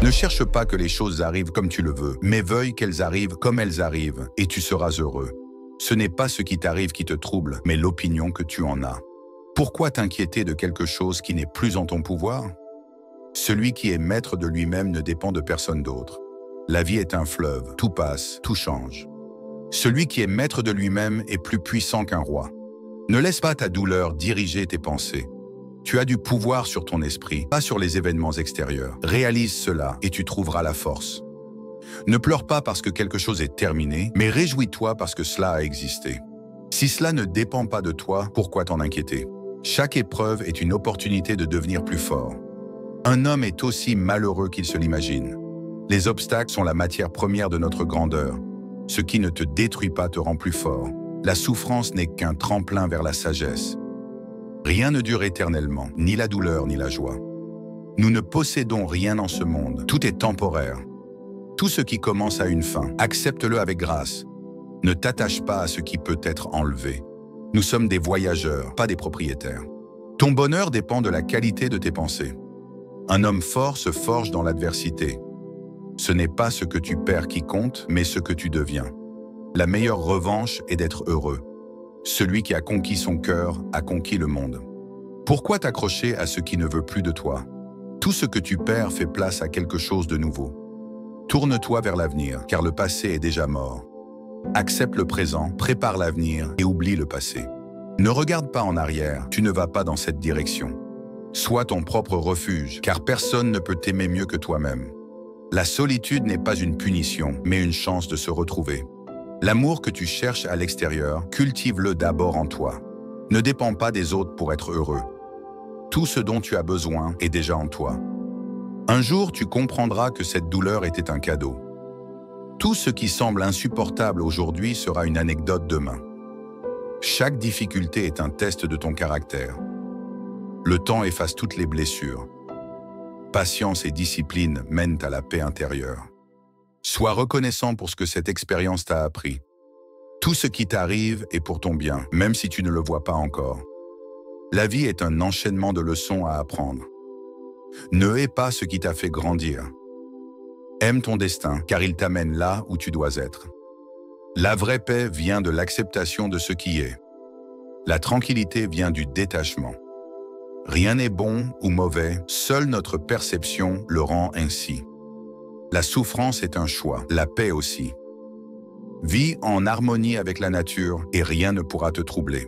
Ne cherche pas que les choses arrivent comme tu le veux, mais veuille qu'elles arrivent comme elles arrivent, et tu seras heureux. Ce n'est pas ce qui t'arrive qui te trouble, mais l'opinion que tu en as. Pourquoi t'inquiéter de quelque chose qui n'est plus en ton pouvoir? Celui qui est maître de lui-même ne dépend de personne d'autre. La vie est un fleuve, tout passe, tout change. Celui qui est maître de lui-même est plus puissant qu'un roi. Ne laisse pas ta douleur diriger tes pensées. Tu as du pouvoir sur ton esprit, pas sur les événements extérieurs. Réalise cela et tu trouveras la force. Ne pleure pas parce que quelque chose est terminé, mais réjouis-toi parce que cela a existé. Si cela ne dépend pas de toi, pourquoi t'en inquiéter? Chaque épreuve est une opportunité de devenir plus fort. Un homme est aussi malheureux qu'il se l'imagine. Les obstacles sont la matière première de notre grandeur. Ce qui ne te détruit pas te rend plus fort. La souffrance n'est qu'un tremplin vers la sagesse. Rien ne dure éternellement, ni la douleur ni la joie. Nous ne possédons rien dans ce monde, tout est temporaire. Tout ce qui commence a une fin, accepte-le avec grâce. Ne t'attache pas à ce qui peut être enlevé. Nous sommes des voyageurs, pas des propriétaires. Ton bonheur dépend de la qualité de tes pensées. Un homme fort se forge dans l'adversité. Ce n'est pas ce que tu perds qui compte, mais ce que tu deviens. La meilleure revanche est d'être heureux. Celui qui a conquis son cœur a conquis le monde. Pourquoi t'accrocher à ce qui ne veut plus de toi? Tout ce que tu perds fait place à quelque chose de nouveau. Tourne-toi vers l'avenir, car le passé est déjà mort. Accepte le présent, prépare l'avenir et oublie le passé. Ne regarde pas en arrière, tu ne vas pas dans cette direction. Sois ton propre refuge, car personne ne peut t'aimer mieux que toi-même. La solitude n'est pas une punition, mais une chance de se retrouver. L'amour que tu cherches à l'extérieur, cultive-le d'abord en toi. Ne dépends pas des autres pour être heureux. Tout ce dont tu as besoin est déjà en toi. Un jour, tu comprendras que cette douleur était un cadeau. Tout ce qui semble insupportable aujourd'hui sera une anecdote demain. Chaque difficulté est un test de ton caractère. Le temps efface toutes les blessures. Patience et discipline mènent à la paix intérieure. Sois reconnaissant pour ce que cette expérience t'a appris. Tout ce qui t'arrive est pour ton bien, même si tu ne le vois pas encore. La vie est un enchaînement de leçons à apprendre. Ne hais pas ce qui t'a fait grandir. Aime ton destin, car il t'amène là où tu dois être. La vraie paix vient de l'acceptation de ce qui est. La tranquillité vient du détachement. Rien n'est bon ou mauvais, seule notre perception le rend ainsi. La souffrance est un choix, la paix aussi. Vis en harmonie avec la nature et rien ne pourra te troubler.